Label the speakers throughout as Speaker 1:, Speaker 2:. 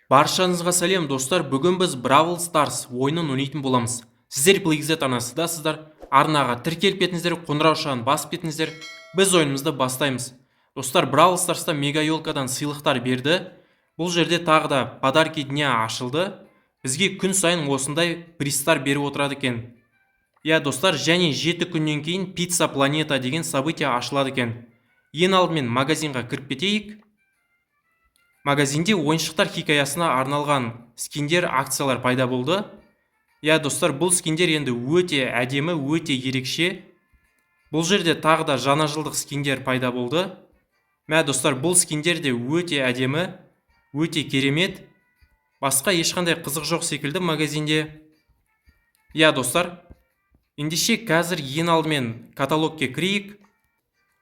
Speaker 1: Баршаңызға сәлем достар, бүгін біз Brawl Stars ойынын ойнайтын боламыз. Сіздер PlayZ арнасындасыздар, арнаға тіркеліп кетіңіздер, қоңырау шағын басып кетіңіздер, біз ойынымызды бастаймыз. Достар, Brawl Stars'та мега елкадан сыйлықтар берді. Бұл жерде тағы да подарки дня ашылды. Бізге күн сайын осындай пристар беріп отырады екен. Достар, және 7 күннен кейін Pizza Planeta деген событие ашылады екен. Ең алдымен магазинға кіріп кетейік. Магазинде ойыншықтар хикаясына арналған скиндер, акциялар пайда болды. Достар, бұл скиндер енді өте әдемі, өте ерекше. Бұл жерде тағы да жаңа жылдық скиндер пайда болды. Достар, бұл скиндер де өте әдемі, өте керемет. Басқа ешқандай қызық жоқ секілді магазинде. Достар, ендеше қазір ең алдымен каталогке кірейік.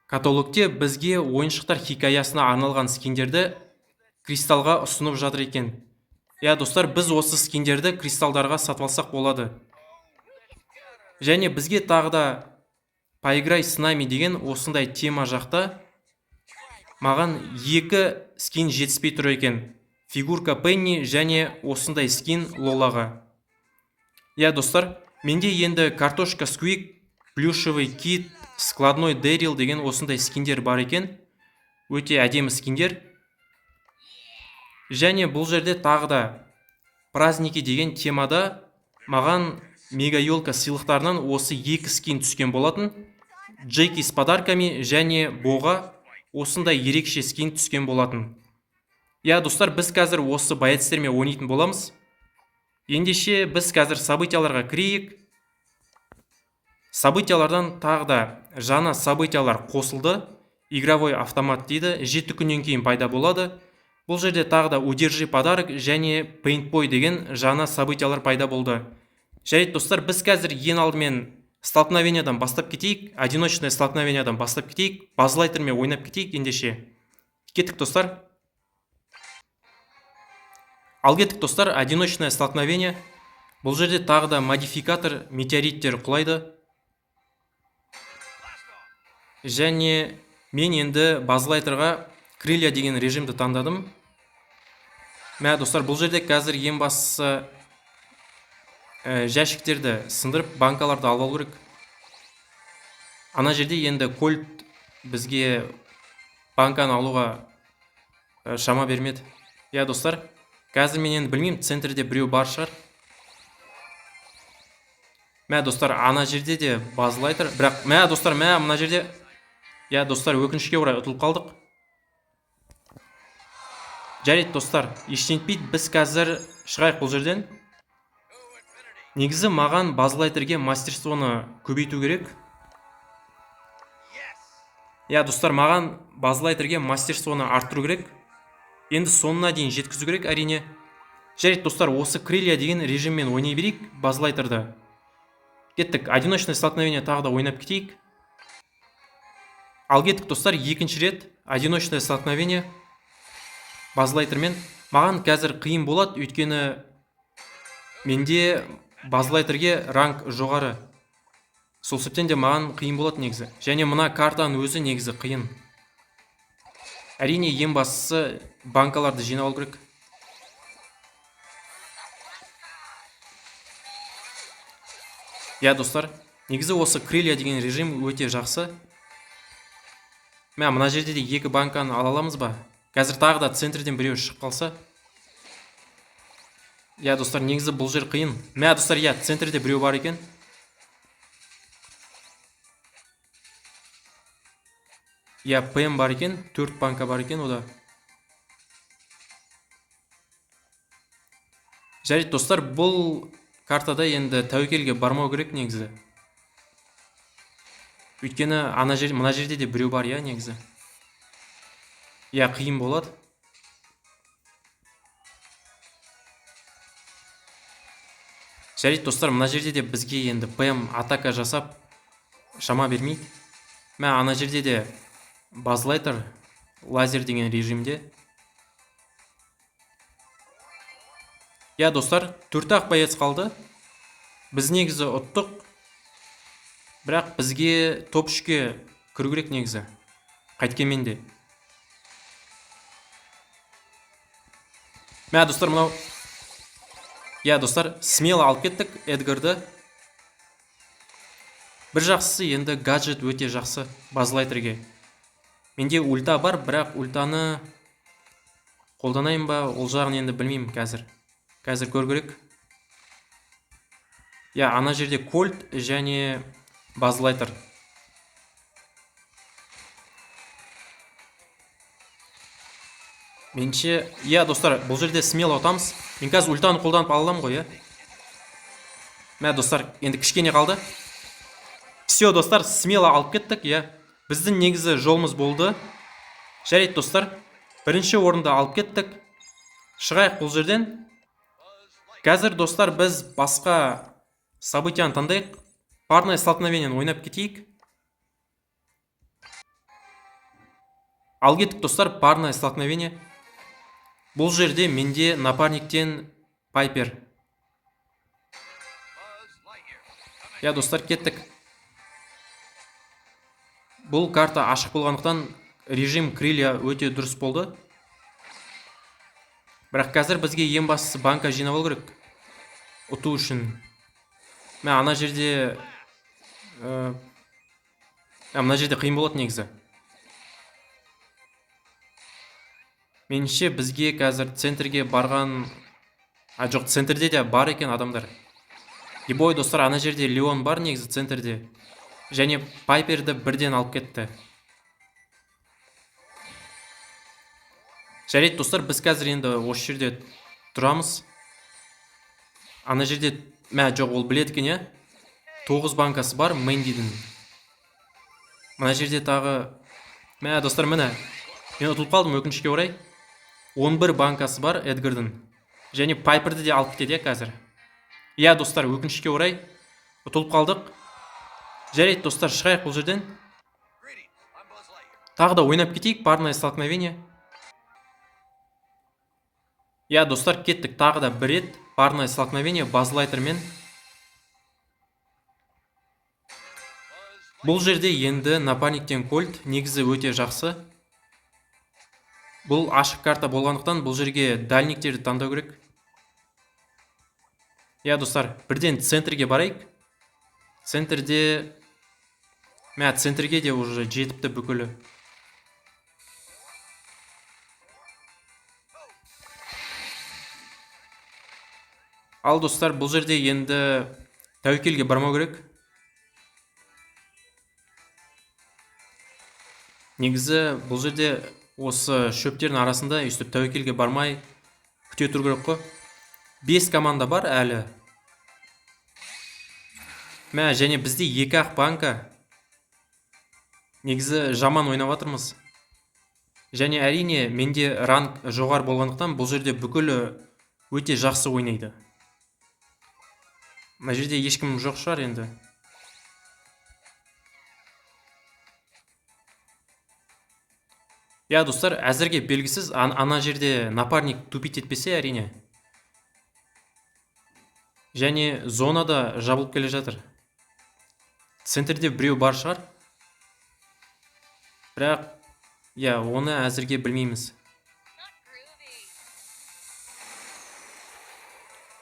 Speaker 1: Каталогте бізге ойыншықтар хикаясына арналған скиндерді кристалға ұсынып жатыр екен. Достар, біз осы скиндерді кристалдарға сатып алсақ болады. Және бізге тағы да поиграй с нами деген осындай тема жақта маған 2 скин жетіспей тұр екен. Фигурка Пенни және осындай скин Лолаға. Достар, менде енді картошка Сквик, плюшевый кит, складной Дэрил деген осындай скиндер бар екен. Өте әдемі скиндер. Және бұл жерде тағы да праздники деген темада маған мега елка сыйлықтарынан осы 2 скин түскен болатын. Джеки с подарками және Боға осындай ерекше скин түскен болатын. Достар, біз қазір осы боецтермен ойнайтын боламыз. Ендеше біз қазір событияларға кірейік. Событиялардан тағы да жаңа событиялар қосылды. Игровой автомат дейді, 7 күннен кейін пайда болады. Бұл жерде тағы да удержи подарок және пейнтбой деген жаңа событиялар пайда болды. Жарайды достар, біз қазір ең алдымен столкновениядан бастап кетейік, одиночное столкновениядан бастап кетейік, базлайтермен ойнап кетейік ендеше. Кеттік достар. Ал кеттік достар, одиночное столкновение. Бұл жерде тағы да модификатор метеориттер құлайды. Және мен енді базлайтерға крылья деген режимді таңдадым. Достар, бұл жерде қазір ең бастысы жәшіктерді сындырып, банкаларды алып алу керек. Ана жерде енді кольт бізге банканы алуға шама бермеді. Достар, қазір мен енді білмеймін, центрде біреу бар шығар. Достар, ана жерде де базлайтер, бірақ достар, мына жерде достар, өкінішке орай ұтылып қалдық. Жарайды достар, ештеңе етпейді, біз қазір шығайық бұл жерден. Негізі маған базлайтерге мастерствоны көбейту керек. Достар, маған базлайтерге мастерствоны арттыру керек. Енді соңына дейін жеткізу керек әрине. Жарайды достар, осы крылья деген режиммен ойнай берейік базлайтерді. Кеттік, одиночное столкновение тағы да ойнап кетейік. Ал кеттік достар, екінші рет одиночное столкновение базлайтермен. Маған қазір қиын болады, өйткені менде базлайтерге ранг жоғары. Сол себептен де маған қиын болады негізі. Және мына картаның өзі негізі қиын. Әрине ең бастысы банкаларды жинап алу керек. Достар, негізі осы крылья деген режим өте жақсы. Мына жерде де 2 банканы ала аламыз ба? Қазір тағы да центрден біреу шығып қалса. Достар, негізі бұл жер қиын. Достар, центрде біреу бар екен. ПМ бар екен, 4 банка бар екен ода. Жарайды достар, бұл картада енді тәуекелге бармау керек негізі. Өйткені мына жерде де біреу бар негізі. Қиын болады. Жарайды достар, мына жерде де бізге енді ПМ атака жасап шама бермейді. Ана жерде де базлайтер лазер деген режимде. Достар, 4-ақ боец қалды. Біз негізі ұттық. Бірақ бізге топ 3-ке кіру керек негізі. Қайткенмен де. Мә достар, мынау, достар, смело алып кеттік Эдгарды. Бір жақсысы, енді гаджет өте жақсы базлайтерге. Менде ульта бар, бірақ ультаны қолданайын ба, ол жағын енді білмеймін қазір. Қазір көр керек. Ана жерде кольт және базлайтер. Менше, достар, бұл жерде смело отамыз. Мен қазір ультаны қолданып алам ғой, Мә достар, енді кішкене қалды. Все, достар, смело алып кеттік, Біздің негізі жолымыз болды. Жарайды, достар. Бірінші орында алып кеттік. Шығайық бұл жерден. Қазір, достар, біз басқа событияны таңдайық. Парное столкновениені ойнап кетейік. Ал кеттік, достар, парное столкновение. Бұл жерде менде напарниктен Пайпер. Достар, кеттік. Бұл карта ашық болғандықтан режим крылья өте дұрыс болды. Бірақ қазір бізге ең бастысы банка жинап алу керек. Ұту үшін. Ана жерде мына жерде қиын болады негізі. Меніңше бізге қазір центрге барған, жоқ, центрде де бар екен адамдар. Ебой, достар, ана жерде Леон бар негізі центрде. Және Пайперді бірден алып кетті. Жарайды, достар, біз қазір енді осы жерде тұрамыз. Ана жерде, жоқ, ол біледі екен, 9 банкасы бар Мэндидің. Мына жерде тағы, достар, мен ұтылып қалдым өкінішке орай. 11 банкасы бар Эдгардың. Және Пайперді де алып кетеді қазір. Достар, өкінішке орай ұтылып қалдық. Жарайды, достар, шығайық бұл жерден. Тағы да ойнап кетейік, парное столкновение. Достар, кеттік, тағы да бір рет парное столкновение базлайтермен. Бұл жерде енді напарниктен кольт, негізі өте жақсы. Бұл ашық карта болғандықтан бұл жерге дальниктерді таңдау керек. Достар, бірден центрге барайық. Центрге де уже жетіпті бүкілі. Ал, достар, бұл жерде енді тәуекелге бармау керек. Негізі бұл жерде осы шөптердің арасында үстіп тәуекелге бармай күте тұру керек қой. 5 команда бар әлі. Және бізде 2-ақ банка. Негізі жаман ойнап жатырмыз. Және әрине менде ранг жоғар болғандықтан бұл жерде бүкілі өте жақсы ойнайды. Мына жерде ешкім жоқ шығар енді. Достар, әзірге белгісіз, ана жерде напарник тупить етпесе әрине. Және зонада жабылып келе жатыр. Центрде біреу бар шығар. Бірақ, оны әзірге білмейміз.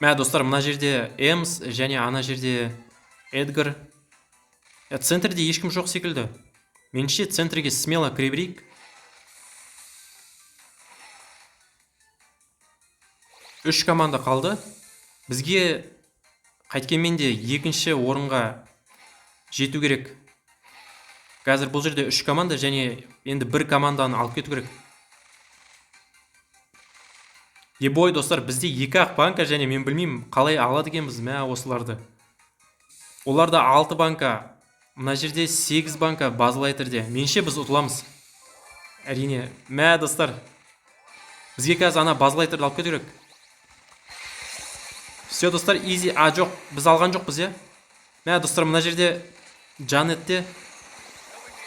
Speaker 1: Достар, мына жерде Эмс және ана жерде Эдгар. Центрде ешкім жоқ секілді. Меніңше центрге смело кіре берейік. Үш команда қалды. Бізге қайткенмен де екінші орынға жету керек. Қазір бұл жерде 3 команда және енді бір команданы алып кету керек. Ебой, достар, бізде 2-ақ банка және мен білмеймін қалай алады екенбіз осыларды. Оларда 6 банка, мына жерде 8 банка базлайтерде. Менше біз ұтыламыз. Әрине, достар, бізге қазір ана базлайтерді алып кету керек. Все, достар, изи. Жоқ, біз алған жоқпыз, достар, мына жерде Джанетте.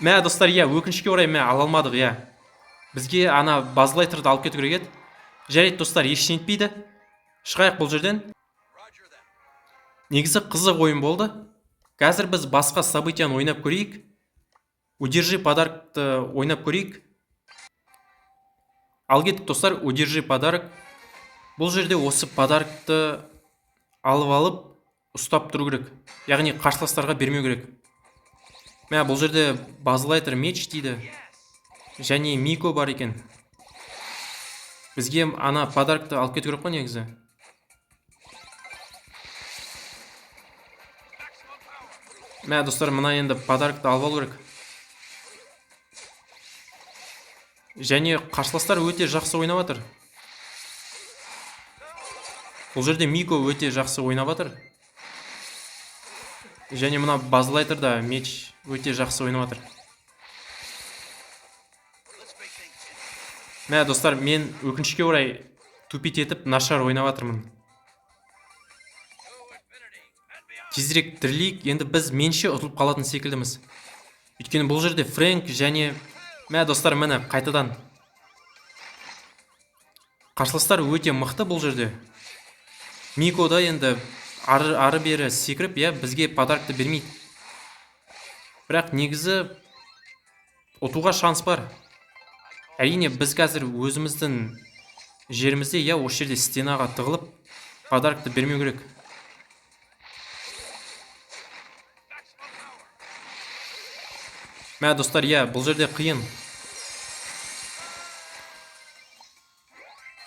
Speaker 1: Достар, өкінішке орай ала алмадық, Бізге ана базлайтерді алып кету керек еді. Жарайды, достар, ештеңе етпейді. Шығайық бұл жерден. Негізі қызық ойын болды. Қазір біз басқа событияны ойнап көрейік. Удержи подаркты ойнап көрейік. Ал кеттік, достар, удержи подарок. Бұл жерде осы подаркты алып ұстап тұру керек. Яғни қарсыластарға бермеу керек. Мә, бұл жерде Базлайтер меч дейді. Және Мико бар екен. Бізге ана подаркты алып кету керек қой негізі. Мә, достар, мына енді подаркты алып алу керек. Және қарсыластар өте жақсы ойнап жатыр. Бұл жерде Мико өте жақсы ойнап жатыр. Және мына Базлайтер да меч өте жақсы ойнап жатыр. Мә, достар, мен өкінішке орай тупит етіп нашар ойнап жатырмын. Тезірек тірілейік, енді біз менше ұтылып қалатын секілдіміз. Өйткені бұл жерде Фрэнк және... Мә, достар, міне қайтадан. Қарсыластар өте мықты бұл жерде. Мико да енді ары бері секіріп, бізге подаркты бермейді. Бірақ негізі ұтуға шанс бар. Әрине біз қазір өзіміздің жерімізде, осы жерде стенаға тығылып, подаркты бермеу керек. Мә, достар, бұл жерде қиын.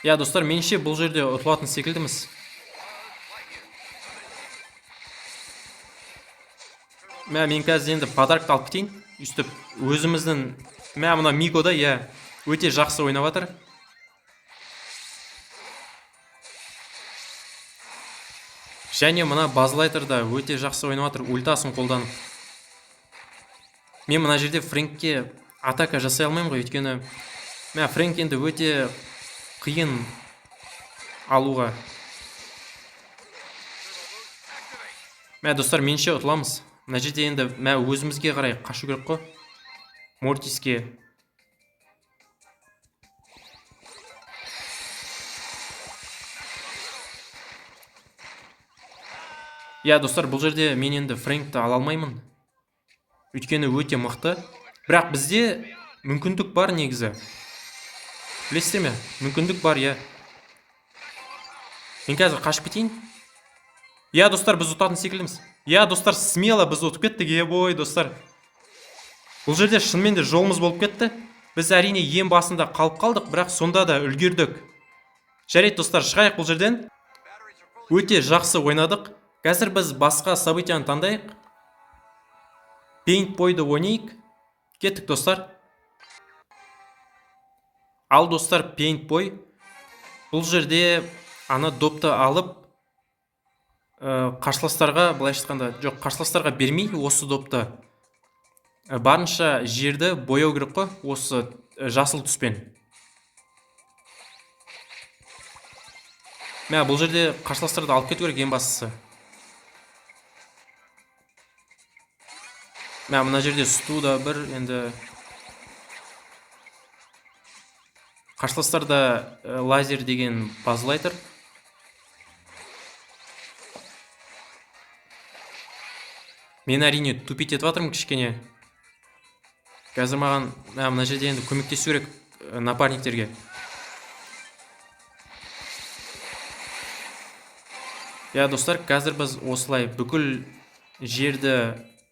Speaker 1: Достар, менше бұл жерде ұтылатын секілдіміз. Мә, мен қазір енді подаркты алып кетейін. Үстіп өзіміздің... Мә, мына Мико да, өте жақсы ойнап жатыр. Және мына Базлайтер да өте жақсы ойнап жатыр, ультасын қолданып. Мен мына жерде Фрэнкке атака жасай алмаймын ғой, өйткені мә, Фрэнк енді өте қиын алуға. Мә, достар, менше ұтыламыз. Мына жерде енді мә, өзімізге қарай қашу керек қой. Мортиске. Достар, бұл жерде мен енді Фрэнкті ала алмаймын. Өйткені өте мықты. Бірақ бізде мүмкіндік бар негізі. Білесіздер ме? Мүмкіндік бар, Мен қазір қашып кетейін. Достар, біз ұтатын секілдіміз. Достар, смело біз ұтып кеттік, бой, достар. Бұл жерде шынымен де жолымыз болып кетті. Біз әрине ең басында қалып қалдық, бірақ сонда да үлгердік. Жарайды, достар, шығайық бұл жерден. Өте жақсы ойнадық. Қазір біз басқа событияны таңдайық. Пейнтбойды ойнайық. Кеттік, достар. Ал, достар, пейнтбой. Бұл жерде ана допты алып, қарсыластарға, былайша айтқанда, жоқ, қарсыластарға бермей осы допты барынша жерді бояу керек қой, осы жасыл түспен. Мә, бұл жерде қарсыластарды алып кету керек, ең бастысы. Мә, мына жерде студа бір, енді қарсыластарда лазер деген Базлайтер. Мен әрине тупит етіп жатырмын кішкене. Қазір маған мына жерде енді көмектесу керек напарниктерге. Достар, қазір біз осылай бүкіл жерді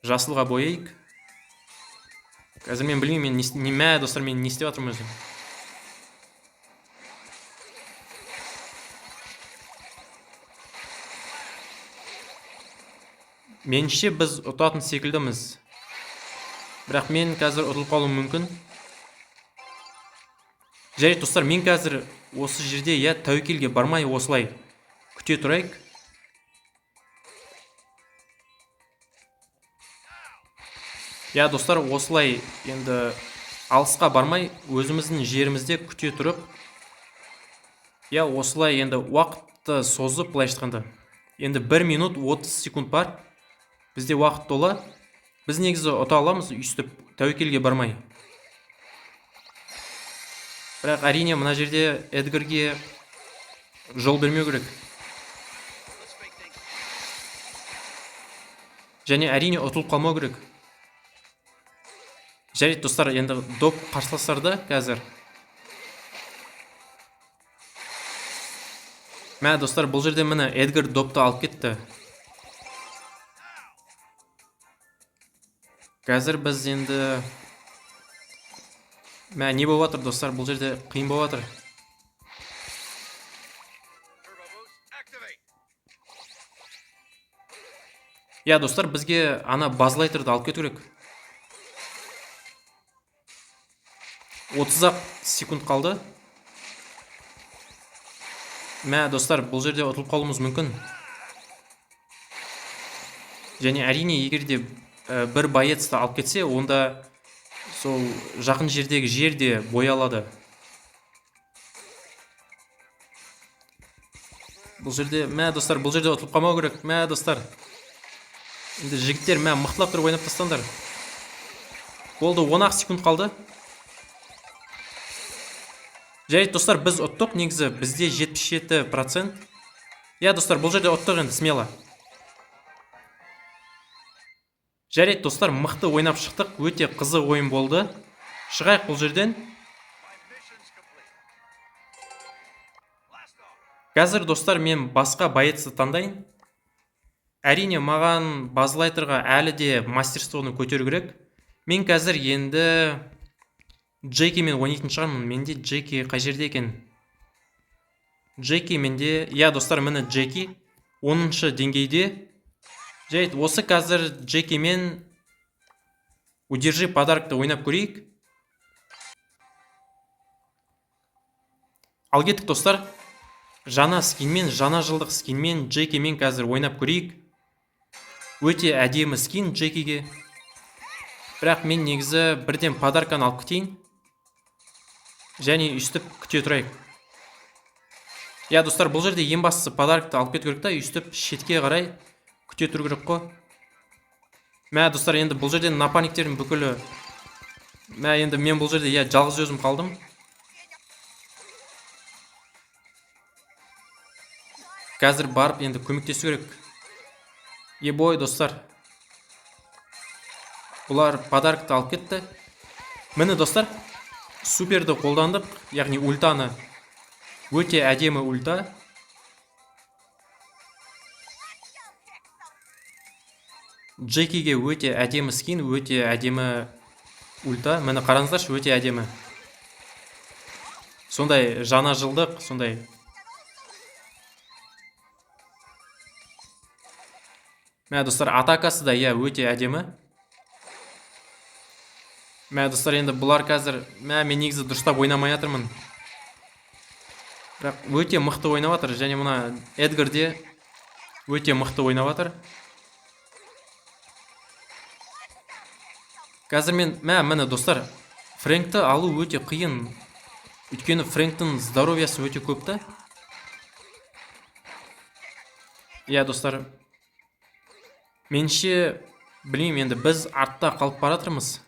Speaker 1: жасылға бояйық. Қазір мен білмеймін, достар, мен не істеп жатырмын өзім. Менше біз ұтатын секілдіміз. Бірақ мен қазір ұтылып қалуым мүмкін. Жарайды, достар, мен қазір осы жерде тәуекелге бармай осылай күте тұрайық. Достар, осылай енді алысқа бармай өзіміздің жерімізде күте тұрып, осылай енді уақытты созып, былайша айтқанда. Енді 1 минут 30 секунд бар. Бізде уақыт тола. Біз негізі ұта аламыз, үстіп тәуекелге бармай. Бірақ әрине мына жерде Эдгарге жол бермеу керек. Және әрине ұтылып қалмау керек. Жарайды, достар, енді доп қарсыластарда қазір. Мә достар, бұл жерде міне Эдгар допты алып кетті. Қазір біз енді не болып жатыр достар, бұл жерде қиын болып жатыр. Достар, бізге ана базлайтерді алып кету керек. 30-ақ секунд қалды. Достар, бұл жерде ұтылып қалуымыз мүмкін. Және әрине, егер де бір боецті алып кетсе, онда сол жақын жердегі жерде боялады. Бұл жерде, достар, бұл жерде ұтылып қалмау керек. Достар, енді жігіттер, мықтылап тұрып ойнап тастаңдар. Болды, 10-ақ секунд қалды. Жарайды достар, біз ұттық, негізі бізде 77%. Достар, бұл жерде ұттық енді смело. Жарайды достар, мықты ойнап шықтық, өте қызық ойын болды. Шығайық бұл жерден. Қазір достар, мен басқа боецті таңдайын. Әрине, маған базлайтерға әлі де мастерствоны көтеру керек. Мен қазір енді Джеки мен ойнайтын шығармын. Менде Джеки қай жерде екен? Джеки менде, достар, міне Джеки 10-шы деңгейде. Жайт, осы қазір Джеки мен удержи подаркты ойнап көрейік. Ал кеттік достар. Жаңа скинмен, жаңа жылдық скинмен Джеки мен қазір ойнап көрейік. Өте әдемі скин Джекиге. Бірақ мен негізі бірден подарканы алып кетейін. Және үстіп күте тұрайық. Достар, бұл жерде ең бастысы подаркты алып кету керек та, үстіп шетке қарай күте тұру керек қой. Достар, енді бұл жерде напарниктердің бүкілі. Енді мен бұл жерде жалғыз өзім қалдым. Қазір барып енді көмектесу керек. Ебой достар. Бұлар подаркты алып кетті. Міне достар, суперді қолдандық, яғни ультаны. Өте әдемі ульта. Джекиге өте әдемі скин, өте әдемі ульта. Міне қараңыздаршы, өте әдемі. Сондай жаңа жылдық, сондай. Достар, атакасы да өте әдемі. Достар, енді бұлар қазір, мен негізі дұрыстап ойнамай жатырмын. Бірақ өте мықты ойнап жатыр, және мұна Эдгар де өте мықты ойнап жатыр. Қазір мен, міне достар, Фрэнкті алу өте қиын. Өйткені Фрэнктің здоровьясы өте көпті. Достар, менше, білмеймін, енді біз артта қалып баратырмыз.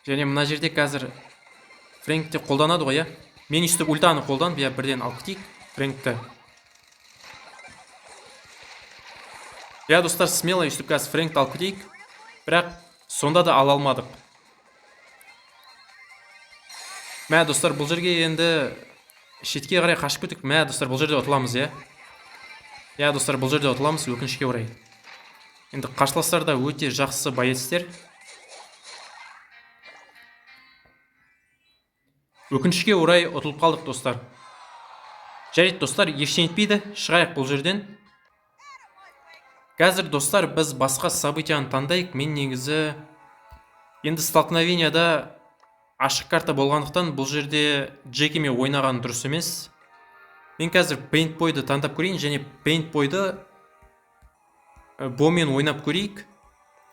Speaker 1: Және мына жерде қазір Фрэнкті қолданады ғой, Мен үстіп ультаны қолдан, бірден алып кетейік Фрэнкті. Достар, смело үстіп қазір Фрэнкті алып кетейік. Бірақ сонда да ала алмадық. Достар, бұл жерге енді шетке қарай қашып кетік. Достар, бұл жерде ұтыламыз, достар, бұл жерде ұтыламыз, өкінішке орай. Енді қарсыластар да өте жақсы боецтер. Өкінішке орай ұтылып қалдық достар. Жарайды достар, ештеңе етпейді, шығайық бұл жерден. Қазір достар, біз басқа событияны таңдайық. Мен негізі енді столкновенияда ашық карта болғандықтан бұл жерде Джекимен ойнаған дұрыс емес. Мен қазір пейнтбойды таңдап көрейін, және пейнтбойды бомен ойнап көрейік.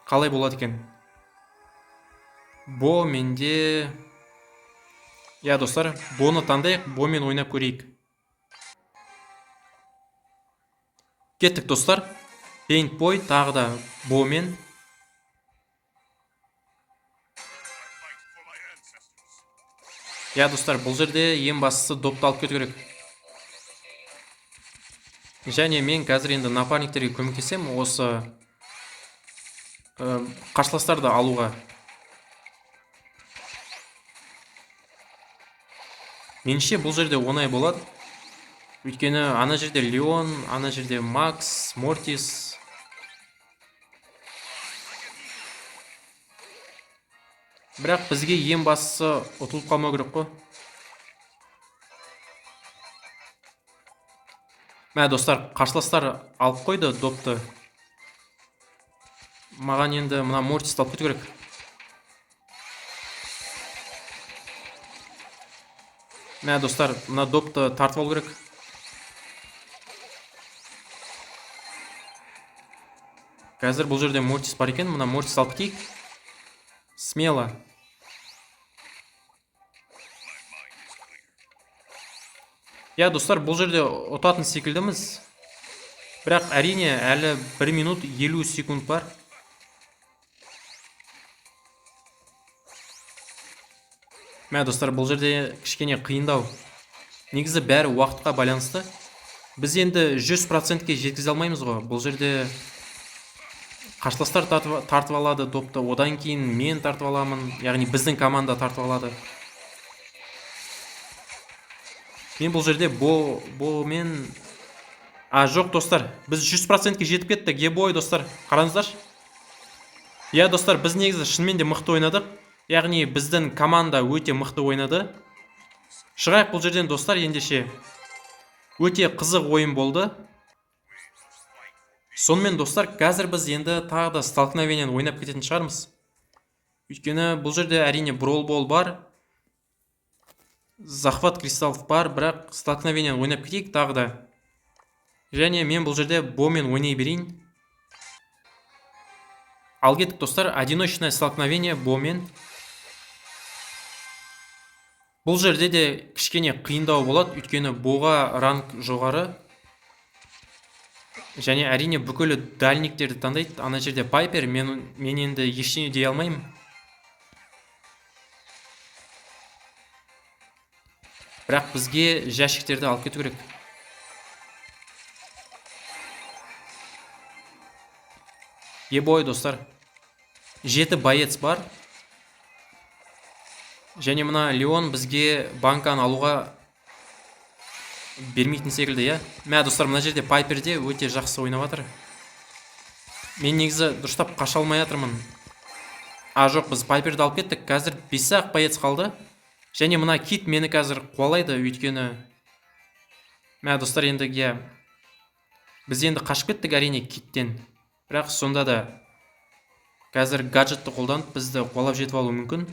Speaker 1: Қалай болады екен? Бо менде... достар, боны таңдайық, бомен ойнап көрейік. Кеттік достар. Пейнтбой тағы да бомен. Достар, бұл жерде ең бастысы допты алып кету керек. Және мен қазір енді напарниктерге көмектесем, осы қарсыластарды алуға. Менше бұл жерде оңай болады. Өйткені ана жерде Леон, ана жерде Макс, Мортис. Бірақ бізге ең бастысы ұтылып қалмау керек қой. Мә достар, қарсыластар алып қойды допты. Маған енді мына Мортисті алып кету керек. Мә достар, мына допты тартып алу керек. Қазір бұл жерде Мортис бар екен, мына Мортис алып кетейік. Смело. Я достар, бұл жерде ұтатын секілдіміз. Бірақ әрине әлі 1 минут 50 секунд бар. Мә достар, бұл жерде кішкене қиындау. Негізі бәрі уақытқа байланысты. Біз енді 100%-ке жеткізе алмаймыз ғой. Бұл жерде қарсыластар тартып алады допты, одан кейін мен тартып аламын, яғни біздің команда тартып алады. Мен бұл жерде мен... жоқ достар, біз 100%-ке жетіп кеттік. Ебой достар, қараңыздар. Я достар, біз негізі шынымен де мықты ойнадық. Яғни біздің команда өте мықты ойнады. Шығайық бұл жерден достар, ендеше. Өте қызық ойын болды. Сонымен достар, қазір біз енді тағы да столкновениені ойнап кететін шығармыз. Өйткені бұл жерде әрине Brawl Ball бар. Захват кристаллов бар, бірақ столкновениені ойнап кетейік тағы да. Және мен бұл жерде бомен ойнай берейін. Ал кеттік достар, одиночное столкновение бомен. Бұл жерде де кішкене қиындау болады, өйткені боға ранг жоғары. Және әрине бүкілі дальниктерді таңдайды. Ана жерде Пайпер, мен енді ештеңе дей алмаймын. Бірақ бізге жәшіктерді алып кету керек. Ебой достар, 7 боец бар. Және мына Леон бізге банканы алуға бермейтін секілді, я. Мә достар, мына жерде Пайперде өте жақсы ойнап жатыр. Мен негізі дұрыстап қаша алмай жатырмын. Жоқ, біз Пайперді алып кеттік. Қазір 5-ақ боец қалды. Және мына Кит мені қазір қуалайды, өйткені... Мә достар, енді біз енді қашып кеттік әрине Киттен. Бірақ сонда да қазір гаджетті қолданып бізді қуалап жетіп алу мүмкін.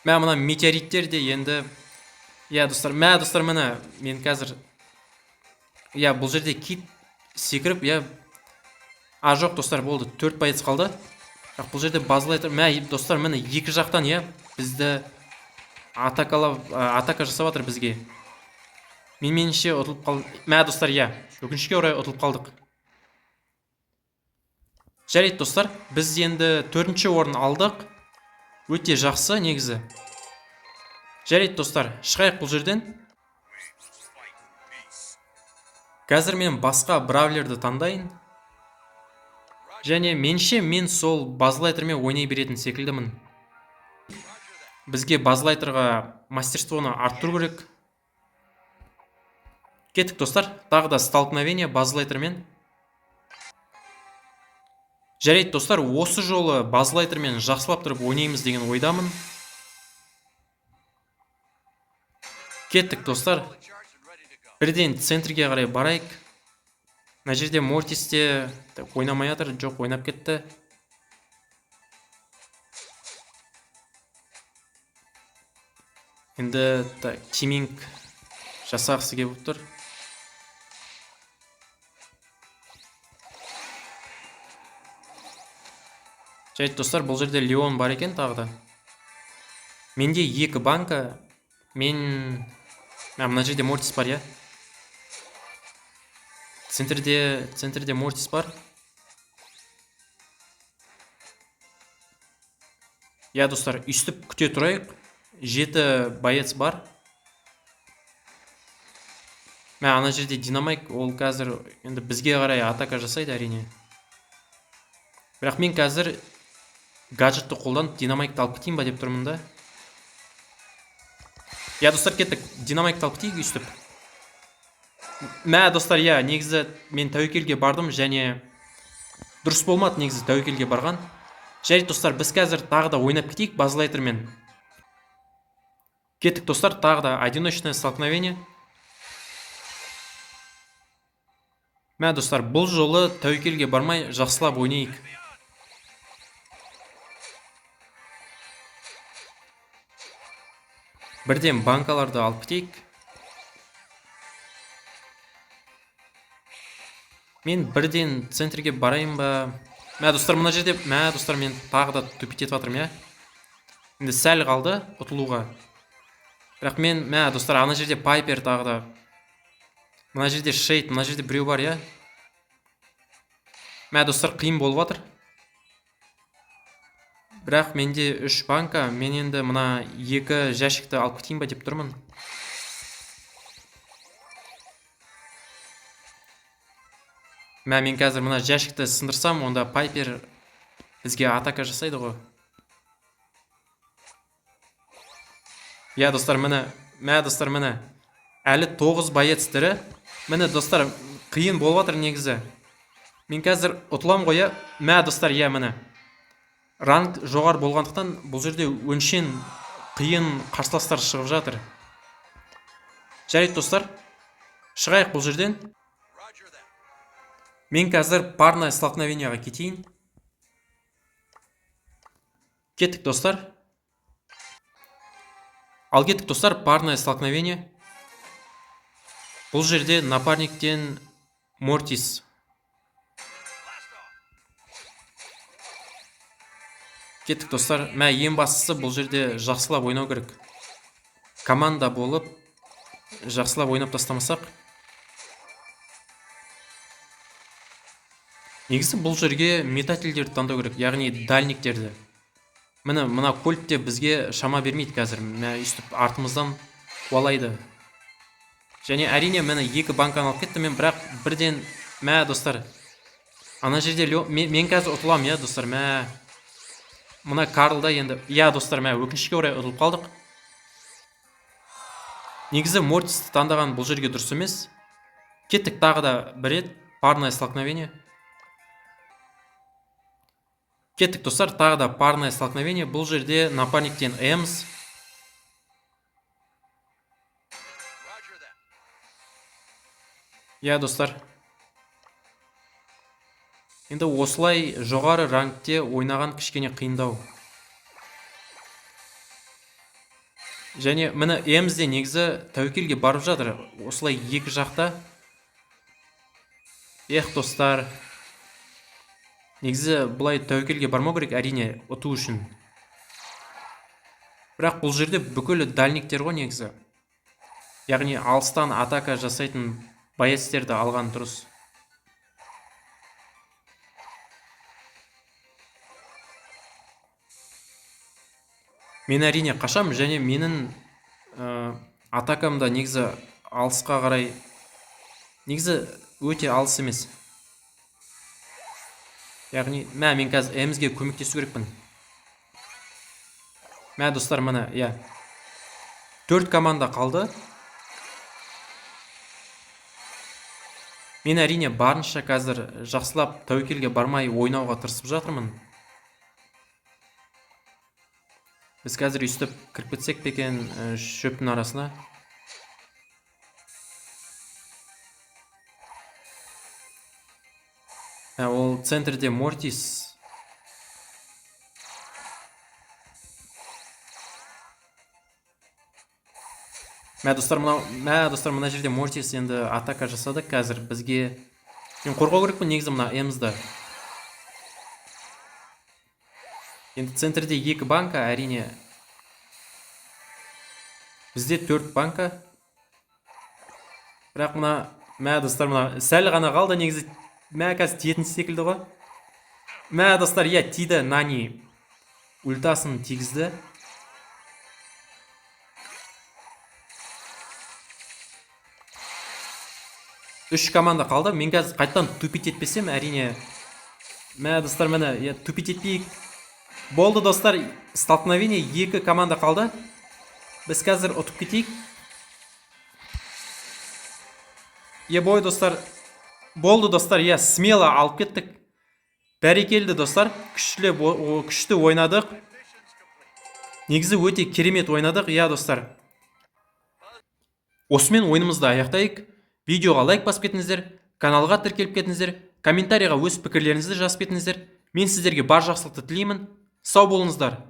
Speaker 1: Мә мына метеориттер де енді... достар, мені мен қазір... бұл жерде Кит секіріп, жоқ достар, болды, 4 боец қалды. Бірақ бұл жерде базалайтыр. Достар, мені екі жақтан, бізді атака жасап жатыр бізге. Меніңше ұтылып қалды. Достар, өкінішке орай ұтылып қалдық. Жарайды достар, біз енді 4-ші орын алдық. Өте жақсы негізі. Жарайды достар, шығайық бұл жерден. Қазір мен басқа бравлерді таңдайын. Және менше мен сол базлайтермен ойнай беретін секілдімін. Бізге базлайтерға мастерствоны арттыру керек. Кеттік достар, тағы да столкновение базлайтермен. Жарайды достар, осы жолы базлайтермен жақсылап тұрып ойнаймыз деген ойдамын. Кеттік достар. Бірден центрге қарай барайық. Мына жерде Мортисте ойнамай жатыр, жоқ, ойнап кетті. Енді тиминг жасағысы келіп тұр. Жарайды достар, бұл жерде Леон бар екен тағы да. Менде 2 банка. Мына жерде Мортис бар, Центрде Мортис бар. Достар, үстіп күте тұрайық. 7 боец бар. Ана жерде Динамайк, ол қазір енді бізге қарай атака жасайды әрине. Бірақ мен қазір гаджетті қолданып Динамайкты алып кетейін ба деп тұрмын да. Я достар кеттік. Динамайкты алып кетейік өйстіп. Мә достар, я негізі мен тәуекелге бардым және дұрыс болмады негізі тәуекелге барған. Жарайды достар, біз қазір тағы да ойнап кетейік базлайтермен. Кеттік достар, тағы да одиночное столкновение. Мә достар, бұл жолы тәуекелге бармай жақсылап ойнайық. Бірден банкаларды алып кетейік. Мен бірден центрге барайын ба? Мә достар, мына жерде, мә достар, мен тағы да төпет етіп жатырмын, я. Енді сәл қалды ұтылуға. Бірақ мен, мә достар, ана жерде Пайпер тағы да. Мына жерде Шейд, мына жерде біреу бар, я. Мә достар, қиын болып жатыр. Бірақ менде 3 банка, мен енді мына 2 жәшікті алып кетейін ба деп тұрмын. Мә мен қазір мына жәшікті сындырсам, онда Пайпер бізге атака жасайды ғой. Я достар, міне, мә достар, міне. Әлі 9 боец тірі. Міне достар, қиын болып жатыр негізі. Мен қазір ұтылам ғой, я. Мә достар, я міне. Ранг жоғар болғандықтан бұл жерде өңшен қиын қарсыластар шығып жатыр. Жарайды достар, шығайық бұл жерден. Мен қазір парное столкновениеға кетейін. Кеттік достар. Ал кеттік достар, парное столкновение. Бұл жерде напарниктен Мортис. Кеттік достар, мә ең бастысы бұл жерде жақсылап ойнау керек. Команда болып, жақсылап ойнап тастамасақ. Негізі бұл жерге метательдерді таңдау керек, яғни дальниктерді. Мына кольтте бізге шама бермейді қазір, мә үстіп артымыздан қуалайды. Және әрине мені 2 банканы алып кетті, мен бірақ бірден, мә достар, ана жерде мен қазір ұтылам, я достар, мә. Мына Карлда енді, я достар, мә өкінішке орай ұтылып қалдық. Негізі Мортисті таңдаған бұл жерге дұрыс емес. Кеттік тағы да бір рет, парное столкновение. Кеттік достар, тағы да парное столкновение. Бұл жерде напарниктен Эмс. Я достар. Енді осылай жоғары рангте ойнаған кішкене қиындау. Және мені Эмсде негізі тәуекелге барып жатыр. Осылай екі жақта. Достар. Негізі бұлай тәуекелге бармау керек, әрине ұту үшін. Бірақ бұл жерде бүкіл дальниктер ғой негізі. Яғни алыстан атака жасайтын боецтерді алған дұрыс. Мен әрине қашам, және менің атакамда негізі алысқа қарай, негізі өте алыс емес. Яғни, мен қазір Эмсге көмектесу керекпін. Мә достар, міне, 4 команда қалды. Мен әрине барынша қазір жақсылап тәуекелге бармай ойнауға тырысып жатырмын. Біз қазір үстіп кіріп кетсек пекен шөптің арасына. Ол центрде Мортис. Мә достар, мына жерде Мортис енді атака жасады қазір бізге. Мен қорғау керекпін негізі мына Эмсді. Енді центрде 2 банка, әрине. Бізде 4 банка. Бірақ мына, достар, сәл ғана қалды негізі. Қазір тиетін секілді ғой. Достар, тиді, Нани ультасын тигізді. Үш команда қалды. Мен қазір қайттан тупит етпесем, әрине. Достар, тупит етпейік. Болды достар, столкновение, 2 команда қалды. Біз қазір ұтып кетейік. Бой достар. Болды достар, смело алып кеттік. Бәрекелді достар, күшті ойнадық. Негізі өте керемет ойнадық, достар. Осымен ойынымызды аяқтайық. Видеоға лайк басып кетіңіздер, каналға тіркеліп кетіңіздер, комментарийға өз пікірлеріңізді жазып кетіңіздер. Мен сіздерге бар жақсылықты тілеймін. Сау болыңыздар.